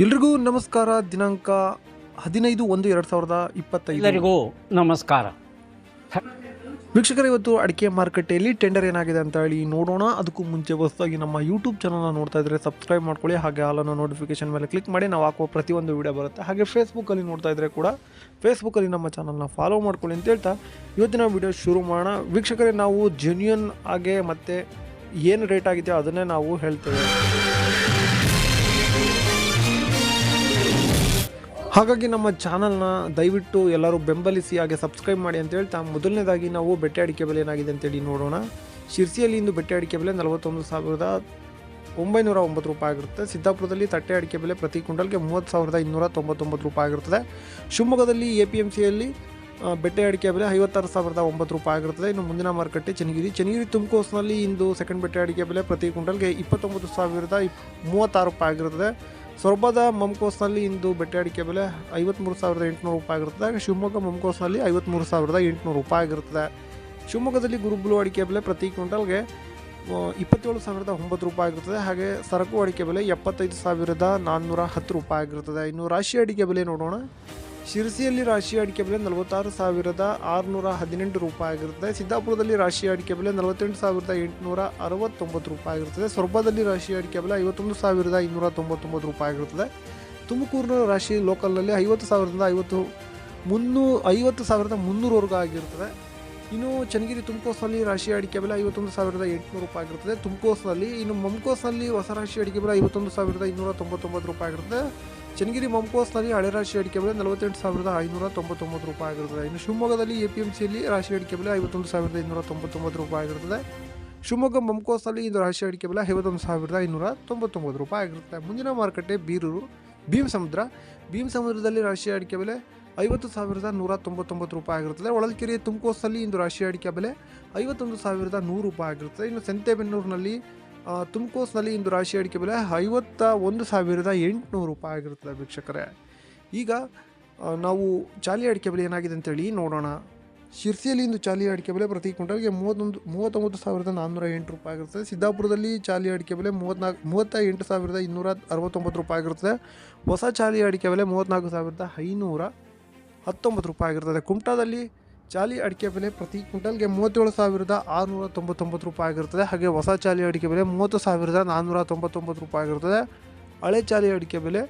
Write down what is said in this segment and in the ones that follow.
ಎಲ್ರಿಗೂ ನಮಸ್ಕಾರ. ದಿನಾಂಕ 15/1/2025. ಎಲ್ಲರಿಗೂ ನಮಸ್ಕಾರ. ವೀಕ್ಷಕರ, ಇವತ್ತು ಅಡಿಕೆ ಮಾರುಕಟ್ಟೆಯಲ್ಲಿ ಟೆಂಡರ್ ಏನಾಗಿದೆ ಅಂತ ಹೇಳಿ ನೋಡೋಣ. ಅದಕ್ಕೂ ಮುಂಚೆ ಹೊಸದಾಗಿ ನಮ್ಮ ಯೂಟ್ಯೂಬ್ ಚಾನಲ್ನ ನೋಡ್ತಾ ಇದ್ರೆ ಸಬ್ಸ್ಕ್ರೈಬ್ ಮಾಡ್ಕೊಳ್ಳಿ. ಹಾಗೆ ಆಲನ್ನು ನೋಟಿಫಿಕೇಶನ್ ಮೇಲೆ ಕ್ಲಿಕ್ ಮಾಡಿ, ನಾವು ಹಾಕುವ ಪ್ರತಿಯೊಂದು ವಿಡಿಯೋ ಬರುತ್ತೆ. ಹಾಗೆ ಫೇಸ್ಬುಕ್ಕಲ್ಲಿ ನೋಡ್ತಾ ಇದ್ರೆ ಕೂಡ ಫೇಸ್ಬುಕ್ಕಲ್ಲಿ ನಮ್ಮ ಚಾನಲ್ನ ಫಾಲೋ ಮಾಡ್ಕೊಳ್ಳಿ ಅಂತ ಹೇಳ್ತಾ ಇವತ್ತಿನ ವಿಡಿಯೋ ಶುರು ಮಾಡೋಣ. ವೀಕ್ಷಕರೇ, ನಾವು ಜೆನ್ಯೂನ್ ಆಗಿ ಮತ್ತು ಏನು ರೇಟ್ ಆಗಿದೆ ಅದನ್ನೇ ನಾವು ಹೇಳ್ತೇವೆ. ಹಾಗಾಗಿ ನಮ್ಮ ಚಾನಲ್ನ ದಯವಿಟ್ಟು ಎಲ್ಲರೂ ಬೆಂಬಲಿಸಿ, ಹಾಗೆ ಸಬ್ಸ್ಕ್ರೈಬ್ ಮಾಡಿ ಅಂತ ಹೇಳ್ತಾ ಮೊದಲನೇದಾಗಿ ನಾವು ಬೆಟ್ಟೆ ಅಡಿಕೆ ಬೆಲೆ ಏನಾಗಿದೆ ಅಂತೇಳಿ ನೋಡೋಣ. ಶಿರ್ಸಿಯಲ್ಲಿ ಇಂದು ಬೆಟ್ಟೆ ಅಡಿಕೆ ಬೆಲೆ 41,909 ರೂಪಾಯಿ ಆಗಿರುತ್ತೆ. ಸಿದ್ದಾಪುರದಲ್ಲಿ ತಟ್ಟೆ ಅಡಿಕೆ ಬೆಲೆ ಪ್ರತಿ ಕ್ವಿಂಟಲ್ಗೆ 30,299 ರೂಪಾಯಿ ಆಗಿರುತ್ತದೆ. ಶಿವಮೊಗ್ಗದಲ್ಲಿ APMCಯಲ್ಲಿ ಬೆಟ್ಟೆ ಅಡಿಕೆ ಬೆಲೆ 56,009 ರೂಪಾಯಿ ಆಗಿರುತ್ತದೆ. ಇನ್ನು ಮುಂದಿನ ಮಾರುಕಟ್ಟೆ ಚನ್ನಗಿರಿ ತುಮಕೂರಿನಲ್ಲಿ ಇಂದು ಸೆಕೆಂಡ್ ಬೆಟ್ಟೆ ಅಡಿಕೆ ಬೆಲೆ ಪ್ರತಿ ಕ್ವಿಂಟಲ್ಗೆ 29,036 ರೂಪಾಯಿ ಆಗಿರುತ್ತದೆ. ಸೊರಬದ ಮಮ್ಕೋಸ್ನಲ್ಲಿ ಇಂದು ಬೆಟ್ಟೆ ಅಡಿಕೆ ಬೆಲೆ 53,800 ರೂಪಾಯಿ ಆಗಿರುತ್ತದೆ. ಹಾಗೆ ಶಿವಮೊಗ್ಗ ಮಮ್ಕೋಸ್ನಲ್ಲಿ 53,800 ರೂಪಾಯಿ ಆಗಿರುತ್ತದೆ. ಶಿವಮೊಗ್ಗದಲ್ಲಿ ಗುರುಬುಲು ಅಡಿಕೆ ಬೆಲೆ ಪ್ರತಿ ಕ್ವಿಂಟಲ್ಗೆ 27,009 ರೂಪಾಯಿ ಆಗಿರುತ್ತದೆ. ಹಾಗೆ ಸರಕು ಅಡಿಕೆ ಬೆಲೆ 75,410 ರೂಪಾಯಿ ಆಗಿರುತ್ತದೆ. ಇನ್ನು ರಾಶಿ ಅಡಿಕೆ ಬೆಲೆ ನೋಡೋಣ. ಶಿರಸಿಯಲ್ಲಿ ರಾಶಿ ಅಡಿಕೆ ಬೆಲೆ 46,618 ರೂಪಾಯಿ ಆಗಿರುತ್ತೆ. ಸಿದ್ದಾಪುರದಲ್ಲಿ ರಾಶಿ ಅಡಿಕೆ ಬೆಲೆ 48,869 ರೂಪಾಯಿ ಆಗಿರುತ್ತದೆ. ಸೊರಬದಲ್ಲಿ ರಾಶಿ ಅಡಿಕೆ ಬೆಲೆ 51,299 ರೂಪಾಯಿ ಆಗಿರುತ್ತದೆ. ತುಮಕೂರಿನ ರಾಶಿ ಲೋಕಲ್ನಲ್ಲಿ 50,300ವರೆಗೂ ಆಗಿರುತ್ತದೆ. ಇನ್ನು ಚನ್ನಗಿರಿ ತುಮಕೋಸ್ನಲ್ಲಿ ರಾಶಿ ಅಡಿಕೆ ಬೆಲೆ 51,800 ರೂಪಾಯಿ ಆಗಿರುತ್ತದೆ ತುಮಕೋಸ್ನಲ್ಲಿ. ಇನ್ನು ಮಮ್ಕೋಸ್ನಲ್ಲಿ ಹೊಸ ರಾಶಿ ಅಡಿಕೆ ಬೆಲೆ 51,299 ರೂಪಾಯಿ ಆಗಿರುತ್ತದೆ. ಚನ್ನಗಿರಿ ಮಮ್ಕೋಸ್ನಲ್ಲಿ ಹಳೆ ರಾಶಿ ಅಡಿಕೆ ಬೆಲೆ 48,599 ರೂಪಾಯಿ ಆಗಿರುತ್ತದೆ. ಇನ್ನು ಶಿವಮೊಗ್ಗದಲ್ಲಿ APMCಯಲ್ಲಿ ರಾಶಿ ಅಡಿಕೆ ಬೆಲೆ 51,299 ರೂಪಾಯಿ ಆಗಿರುತ್ತದೆ. ಶಿವಮೊಗ್ಗ ಮಮ್ಕೋಸ್ನಲ್ಲಿ ಇಂದು ರಾಶಿ ಅಡಿಕೆ ಬೆಲೆ 51,299 ರೂಪಾಯಿ ಆಗಿರುತ್ತೆ. ಮುಂದಿನ ಮಾರುಕಟ್ಟೆ ಬೀರೂರು ಭೀಮಸಮುದ್ರದಲ್ಲಿ ರಾಶಿ ಅಡಿಕೆ ಬೆಲೆ 50,199 ರೂಪಾಯಿ ಆಗಿರುತ್ತದೆ. ಹೊಳಲ್ಕೆರೆ ತುಮಕೋಸ್ನಲ್ಲಿ ಇಂದು ರಾಶಿ ಅಡಿಕೆ ಬೆಲೆ 51,100 ರೂಪಾಯಿ ಆಗಿರುತ್ತದೆ. ಇನ್ನು ಸಂತೆಬೆನ್ನೂರಿನಲ್ಲಿ ತುಮಕೋಸ್ನಲ್ಲಿ ಇಂದು ರಾಶಿ ಅಡಿಕೆ ಬೆಲೆ 51,800 ರೂಪಾಯಿ ಆಗಿರುತ್ತದೆ. ವೀಕ್ಷಕರೇ, ಈಗ ನಾವು ಚಾಲಿ ಅಡಿಕೆ ಬೆಲೆ ಏನಾಗಿದೆ ಅಂತೇಳಿ ನೋಡೋಣ. ಶಿರ್ಸಿಯಲ್ಲಿ ಇಂದು ಚಾಲಿ ಅಡಿಕೆ ಬೆಲೆ ಪ್ರತಿ ಕ್ವಿಂಟಲ್ಗೆ 39,408 ರೂಪಾಯಿ ಆಗಿರುತ್ತದೆ. ಸಿದ್ದಾಪುರದಲ್ಲಿ ಚಾಲಿ ಅಡಿಕೆ ಬೆಲೆ 38,269 ರೂಪಾಯಿ ಆಗಿರುತ್ತದೆ. ಹೊಸ ಚಾಲಿ ಅಡಿಕೆ ಬೆಲೆ 34,519 ರೂಪಾಯಿ ಆಗಿರುತ್ತದೆ. ಕುಮಟಾದಲ್ಲಿ ಚಾಲಿ ಅಡಿಕೆ ಬೆಲೆ ಪ್ರತಿ ಕ್ವಿಂಟಲ್ಗೆ 37,699 ರೂಪಾಯಿ ಆಗಿರುತ್ತದೆ. ಹಾಗೆ ಹೊಸ ಚಾಲಿ ಅಡಿಕೆ ಬೆಲೆ 30,499 ರೂಪಾಯಿ ಆಗಿರುತ್ತದೆ. ಹಳೆ ಚಾಲಿ ಅಡಿಕೆ ಬೆಲೆ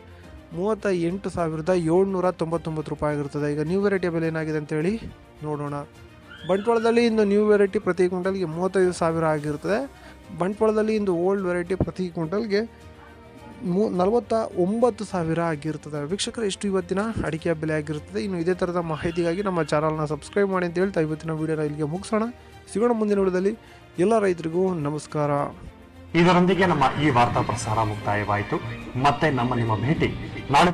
38,799 ರೂಪಾಯಿ ಆಗಿರುತ್ತದೆ. ಈಗ ನ್ಯೂ ವೆರೈಟಿ ಬೆಲೆ ಏನಾಗಿದೆ ಅಂತೇಳಿ ನೋಡೋಣ. ಬಂಟ್ವಾಳದಲ್ಲಿ ಇಂದು ನ್ಯೂ ವೆರೈಟಿ ಪ್ರತಿ ಕ್ವಿಂಟಲ್ಗೆ 35,000 ಆಗಿರುತ್ತದೆ. ಬಂಟ್ವಾಳದಲ್ಲಿ ಇಂದು ಓಲ್ಡ್ ವೆರೈಟಿ ಪ್ರತಿ ಕ್ವಿಂಟಲ್ಗೆ 49,000 ಆಗಿರ್ತದೆ. ವೀಕ್ಷಕರು, ಎಷ್ಟು ಇವತ್ತಿನ ಅಡಿಕೆ ಬೆಲೆ ಆಗಿರುತ್ತದೆ. ಇನ್ನು ಇದೇ ಥರದ ಮಾಹಿತಿಗಾಗಿ ನಮ್ಮ ಚಾನಲ್ನ ಸಬ್ಸ್ಕ್ರೈಬ್ ಮಾಡಿ ಅಂತ ಹೇಳ್ತಾ ಇವತ್ತಿನ ವಿಡಿಯೋನ ಇಲ್ಲಿಗೆ ಮುಗಿಸೋಣ. ಸಿಗೋಣ ಮುಂದಿನ ವಿಡಿಯೋದಲ್ಲಿ. ಎಲ್ಲ ರೈತರಿಗೂ ನಮಸ್ಕಾರ. ಇದರೊಂದಿಗೆ ನಮ್ಮ ಈ ವಾರ್ತಾ ಪ್ರಸಾರ ಮುಕ್ತಾಯವಾಯಿತು. ಮತ್ತೆ ನಿಮ್ಮ ಭೇಟಿ ನಾಳೆ.